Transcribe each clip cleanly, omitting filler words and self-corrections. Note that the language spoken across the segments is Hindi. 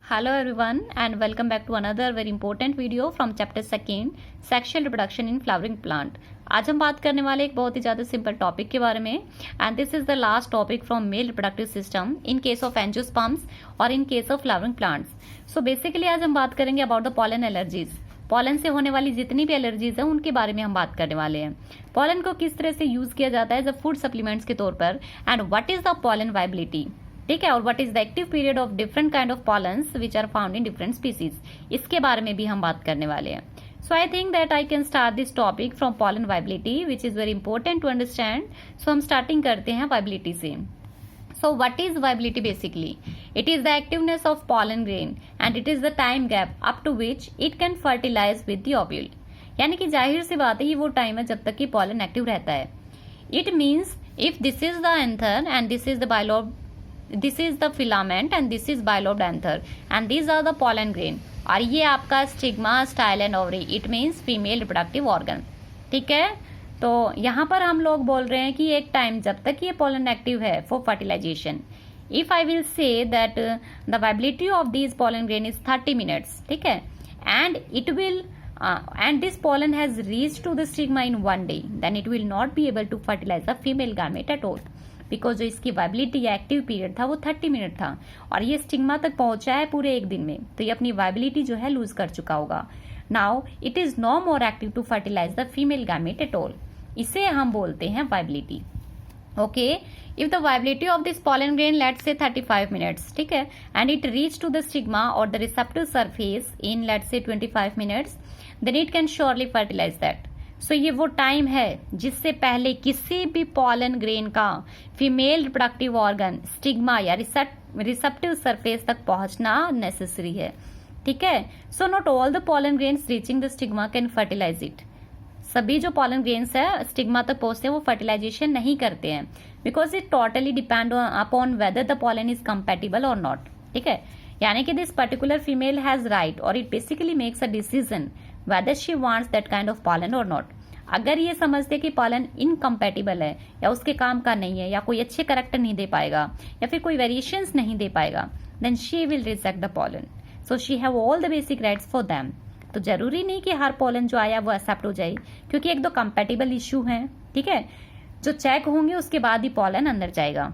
Hello everyone and welcome back to another very important video from chapter 2 sexual reproduction in flowering plant। आज हम बात करने वाले एक बहुत ही ज़्यादा सिंपल टॉपिक के बारे में and this is the last topic from male reproductive system in case of angiosperms और in case of flowering plants. So basically आज हम बात करेंगे about the pollen allergies. Pollen से होने वाली जितनी भी एलर्जीज हैं उनके बारे में हम बात करने वाले हैं। पॉलन को किस तरह से यूज किया जाता है एज अ फूड सप्लीमेंट्स के तौर पर and what is the pollen viability, ठीक है, और what is the active period of different kind of pollens which are found in different species, इसके बारे में भी हम बात करने वाले हैं। So I think that I can start this topic from pollen viability which is very important to understand. So हम स्टार्टिंग करते हैं वायबिलिटी से। So what is viability basically? It is the activeness of pollen grain and it is the time gap up to which it can fertilize with the ovule। यानी कि जाहिर सी बात है ये वो टाइम है जब तक कि pollen एक्टिव रहता है। It means if this is the anther and this is the bilobe, this is the filament and this is bilobed anther and these are the pollen grain और ये आपका stigma, style and ovary, it means female reproductive organ, ठीक है। तो यहाँ पर हम लोग बोल रहे हैं कि एक टाइम जब तक ये पॉलन एक्टिव है for fertilisation. If I will say that the viability of these pollen grain is 30 minutes, ठीक है, and it will end this pollen has reached to the stigma in one day, then it will not be able to fertilize the female gamete at all, because जो इसकी वायबिलिटी या एक्टिव पीरियड था वो 30 मिनट था और ये स्टिग्मा तक पहुंचा है पूरे एक दिन में, तो ये अपनी वायबिलिटी जो है लूज कर चुका होगा। Now it is no more active to fertilize the female gamete at all, इसे हम बोलते हैं viability. Okay, if the viability of this pollen grain let's say 35 minutes, ठीक है, and it reach to the stigma और the receptive surface in let's say 25 minutes, then it can surely fertilize that. So ये वो टाइम है जिससे पहले किसी भी पॉलन ग्रेन का फीमेल रिप्रोडक्टिव ऑर्गन स्टिग्मा या रिसेप्टिव सरफेस तक पहुंचना नेसेसरी है, ठीक है। So not all the pollen grains reaching the stigma can fertilise it. सभी जो पॉलन ग्रेन्स है स्टिग्मा तक पहुंचते हैं वो फर्टिलाइजेशन नहीं करते हैं, because it totally depend upon whether the pollen is compatible और नॉट, ठीक है। यानी कि this particular female has right और it basically makes a decision whether she wants that kind of pollen or not। अगर ये समझते कि pollen इनकम्पेटिबल है या उसके काम का नहीं है या कोई अच्छे करेक्टर नहीं दे पाएगा या फिर कोई वेरिएशंस नहीं दे पाएगा, then she will reject the pollen। So she have all the basic rights for them। तो जरूरी नहीं कि हर pollen जो आया वो एक्सेप्ट हो जाए, क्योंकि एक दो कंपेटिबल इश्यू हैं, ठीक है, जो चेक होंगे उसके बाद ही pollen अंदर जाएगा।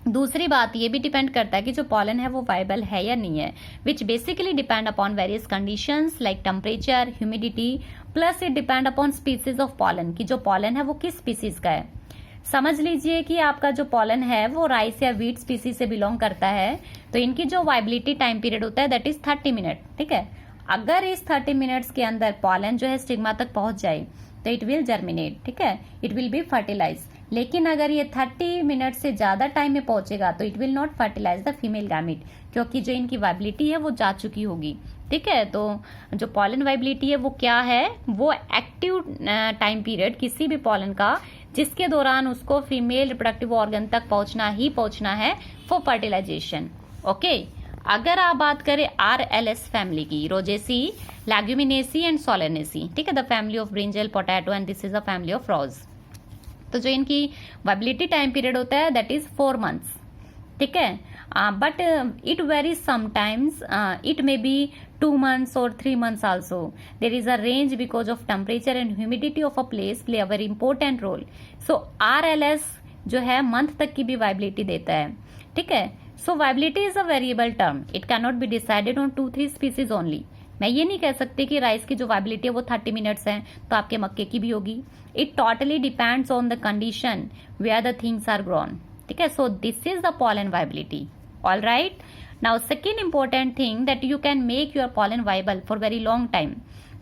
दूसरी बात ये भी डिपेंड करता है कि जो पॉलन है वो वायबल है या नहीं है, which basically depend upon various conditions like temperature, humidity, plus it depend upon species of pollen, कि जो पॉलन है वो किस स्पीसीज का है। समझ लीजिए कि आपका जो पॉलन है वो राइस या व्हीट स्पीसीज से बिलोंग करता है, तो इनकी जो वायबिलिटी टाइम पीरियड होता है दैट इज 30 मिनट, ठीक है। अगर इस 30 मिनट्स के अंदर पॉलन जो है स्टिग्मा तक पहुंच जाए तो इट विल जर्मिनेट, ठीक है, इट विल बी फर्टिलाइज। लेकिन अगर ये 30 मिनट से ज्यादा टाइम में पहुंचेगा तो it will not fertilise the female gamete, क्योंकि जो इनकी वायबिलिटी है वो जा चुकी होगी, ठीक है। तो जो पॉलन वायबिलिटी है वो क्या है, वो एक्टिव टाइम पीरियड किसी भी पॉलन का जिसके दौरान उसको फीमेल रिप्रोडक्टिव ऑर्गन तक पहुंचना ही पहुंचना है फॉर फर्टिलाइजेशन। ओके, अगर आप बात करें RLS फैमिली की, रोजेसी, लैग्यूमिनेसी एंड सोलेनेसी, ठीक है, the family of brinjal, potato and this is the family of रोज। तो जो इनकी वायबिलिटी टाइम पीरियड होता है दैट इज 4 मंथ्स, ठीक है, but it varies sometimes, it may be 2 months और 3 months also। there is a range because of temperature and humidity of a place play a very important role। so RLS जो है मंथ तक की भी वायबिलिटी देता है, ठीक है। so viability is a variable term, it cannot be decided on 2-3 species only। मैं ये नहीं कह सकती कि राइस की जो वायबिलिटी है वो 30 मिनट्स है तो आपके मक्के की भी होगी। It totally depends on the condition where the things are grown, ठीक है। So this is the pollen viability. All right, now second important thing that you can make your pollen viable for very long time.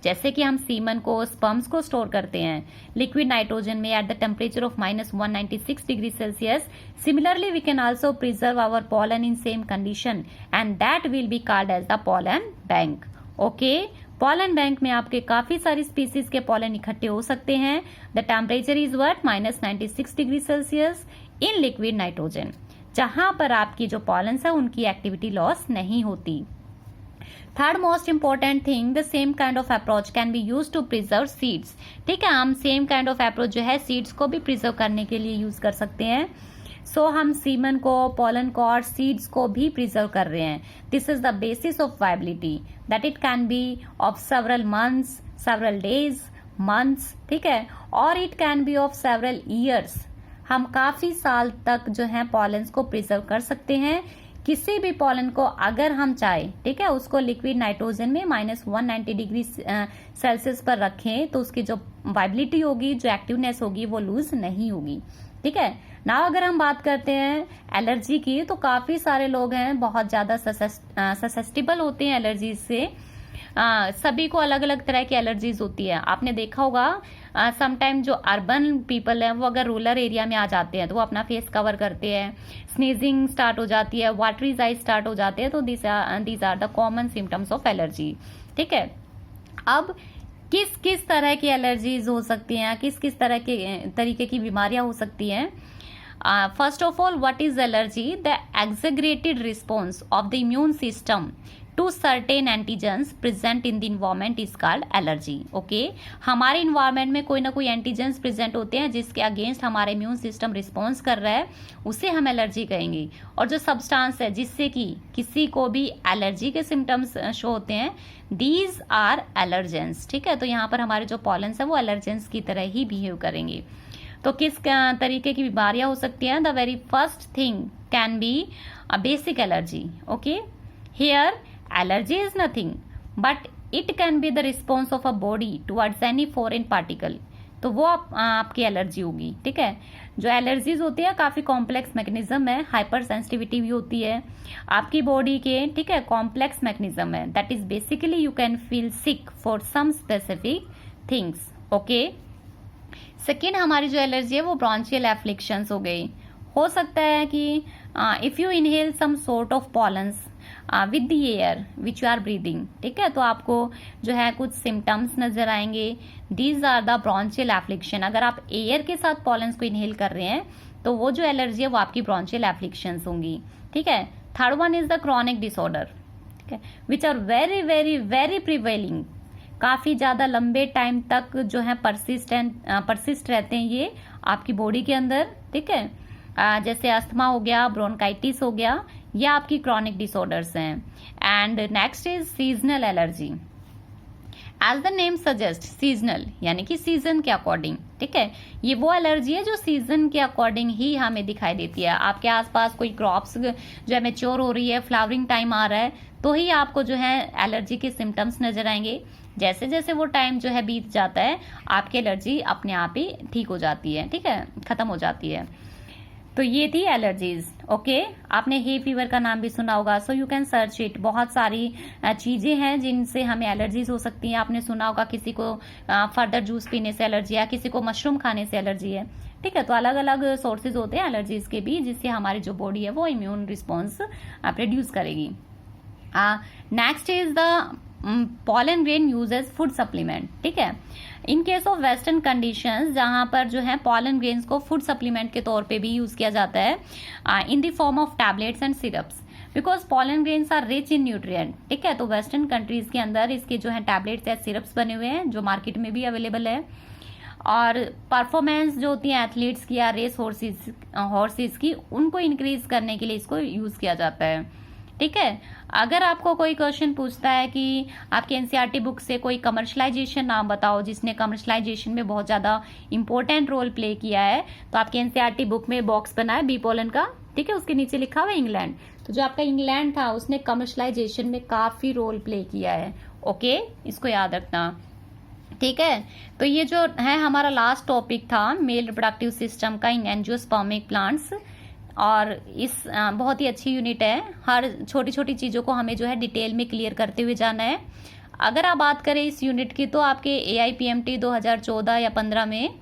जैसे कि हम सीमन को, स्पर्म्स को स्टोर करते हैं लिक्विड नाइट्रोजन में at the temperature of -196 degree Celsius, similarly we can also preserve our pollen in same condition and that will be called as the pollen bank. Okay, pollen bank में आपके काफी सारी स्पीसीज के पॉलन इकट्ठे हो सकते हैं। The temperature is what -96 degree Celsius in liquid nitrogen, जहां पर आपकी जो पॉलन्स है उनकी एक्टिविटी लॉस नहीं होती। Third most important thing, the same kind of approach can be use to preserve seeds, ठीक है। हम सेम काइंड ऑफ अप्रोच जो है सीड्स को भी प्रिजर्व करने के लिए यूज कर सकते हैं। सो हम सीमन को, पोलन को और सीड्स को भी प्रिजर्व कर रहे हैं. This is the basis of viability, that it can be of several months, several days, months, ठीक है, और it can be of several years. हम काफी साल तक जो है पॉलेंस को प्रिजर्व कर सकते हैं. किसी भी पॉलन को अगर हम चाहे, ठीक है, उसको लिक्विड नाइट्रोजन में -190 डिग्री सेल्सियस पर रखें तो उसकी जो वाइबिलिटी होगी, जो एक्टिवनेस होगी, वो लूज नहीं होगी. ठीक है ना. अगर हम बात करते हैं एलर्जी की, तो काफी सारे लोग हैं बहुत ज्यादा ससेप्टिबल होते हैं एलर्जी से. सभी को अलग अलग तरह की एलर्जीज होती है. आपने देखा होगा समटाइम जो अर्बन पीपल है वो अगर रूरल एरिया में आ जाते हैं तो वो अपना फेस कवर करते हैं, स्नीजिंग स्टार्ट हो जाती है, वाटरीज आई स्टार्ट हो जाते हैं. तो these are the common symptoms of allergy. ठीक है. अब किस किस तरह की एलर्जीज हो सकती हैं, किस किस तरह के तरीके की बीमारियां हो सकती हैं. First of all, what is allergy? The exaggerated response of the immune system to certain antigens present in the environment is called allergy. Okay, हमारे इन्वायरमेंट में कोई ना कोई एंटीजेंस प्रेजेंट होते हैं जिसके अगेंस्ट हमारा इम्यून सिस्टम रिस्पॉन्स कर रहा है, उसे हम एलर्जी कहेंगे. और जो सब्सटेंस है जिससे कि किसी को भी एलर्जी के सिम्टम्स शो होते हैं, दीज आर एलर्जेंस. ठीक है. तो यहाँ पर हमारे जो पॉलेंस है वो एलर्जेंस की तरह ही बिहेव करेंगे. तो किस तरीके की बीमारियां हो सकती हैं? The very first thing can be a basic allergy. Okay, here allergy is nothing but it can be the response of a body towards any foreign particle. तो वो आपकी एलर्जी होगी. ठीक है. जो एलर्जीज होती है काफी कॉम्प्लेक्स मैकेनिज्म है, हाइपर सेंसिटिविटी भी होती है आपकी बॉडी के. ठीक है. कॉम्प्लेक्स मैकेनिज्म है. That is basically you can feel sick for some specific things. Okay. Second, हमारी जो एलर्जी है वो ब्रॉन्चियल एफ्लिक्शंस हो गई. हो सकता है कि if you inhale some sort of pollens with the air which you are breathing. ठीक है. तो आपको जो है कुछ सिम्टम्स नजर आएंगे. These are the bronchial affliction. अगर आप एयर के साथ पॉलेंस को इनहेल कर रहे हैं तो वो जो एलर्जी है वो आपकी ब्रॉन्चियल एफ्लिक्शंस होंगी. ठीक है. Third one is the chronic disorder. ठीक है, which are very very very prevailing. काफी ज्यादा लंबे टाइम तक जो है परसिस्ट रहते हैं ये आपकी बॉडी के अंदर. ठीक है. जैसे अस्थमा हो गया, ब्रोंकाइटिस हो गया, ये आपकी क्रॉनिक डिसऑर्डर्स हैं. And next is seasonal allergy. As the name suggest, seasonal यानी कि सीजन के अकॉर्डिंग. ठीक है. ये वो एलर्जी है जो सीजन के अकॉर्डिंग ही हमें दिखाई देती है. आपके आसपास कोई क्रॉप्स जो है मैच्योर हो रही है, फ्लावरिंग टाइम आ रहा है, तो ही आपको जो है एलर्जी के सिम्टम्स नजर आएंगे. जैसे जैसे वो टाइम जो है बीत जाता है, आपकी एलर्जी अपने आप ही ठीक हो जाती है. ठीक है, खत्म हो जाती है. तो ये थी एलर्जीज. ओके. आपने हे फीवर का नाम भी सुना होगा, so you can search it. बहुत सारी चीजें हैं जिनसे हमें एलर्जीज हो सकती हैं. आपने सुना होगा किसी को फर्दर जूस पीने से एलर्जी है, किसी को मशरूम खाने से एलर्जी है. ठीक है. तो अलग अलग सोर्सेज होते हैं एलर्जीज के भी, जिससे हमारी जो बॉडी है वो इम्यून रिस्पॉन्स प्रोड्यूस करेगी. Next is the pollen grain use as food supplement. ठीक है. In case of western conditions, जहां पर जो है pollen grains को फूड सप्लीमेंट के तौर पे भी यूज किया जाता है in the form of tablets and syrups, because pollen grains are rich in nutrient. ठीक है. तो वेस्टर्न कंट्रीज के अंदर इसके जो है टैबलेट्स या सिरप्स बने हुए हैं जो मार्केट में भी अवेलेबल है. और परफॉर्मेंस जो होती है एथलीट्स की या रेस हॉर्सेस की, उनको इंक्रीज करने के लिए इसको यूज किया जाता है. ठीक है. अगर आपको कोई क्वेश्चन पूछता है कि आपके एनसीईआरटी बुक से कोई कमर्शलाइजेशन नाम बताओ जिसने कमर्शलाइजेशन में बहुत ज्यादा इंपॉर्टेंट रोल प्ले किया है, तो आपके एनसीईआरटी बुक में बॉक्स बना है बी पोलन का. ठीक है. उसके नीचे लिखा हुआ है इंग्लैंड. तो जो आपका इंग्लैंड था उसने कमर्शलाइजेशन में काफी रोल प्ले किया है. ओके, इसको याद रखना. ठीक है. तो ये जो है हमारा लास्ट टॉपिक था मेल रिप्रोडक्टिव सिस्टम का इन एंजियोस्पर्मिक प्लांट्स. और इस बहुत ही अच्छी यूनिट है. हर छोटी छोटी चीज़ों को हमें जो है डिटेल में क्लियर करते हुए जाना है. अगर आप बात करें इस यूनिट की, तो आपके AIPMT 2014 या 15 में,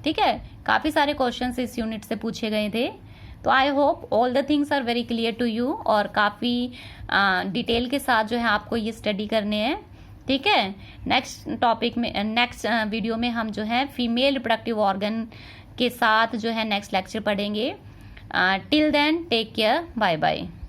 ठीक है, काफ़ी सारे क्वेश्चंस इस यूनिट से पूछे गए थे. तो I hope all the things are very clear to you, और काफ़ी डिटेल के साथ जो है आपको ये स्टडी करने हैं. ठीक है. नेक्स्ट टॉपिक में, नेक्स्ट वीडियो में हम जो है फीमेल रिप्रोडक्टिव ऑर्गन के साथ जो है नेक्स्ट लेक्चर पढ़ेंगे. Till then, take care. Bye bye.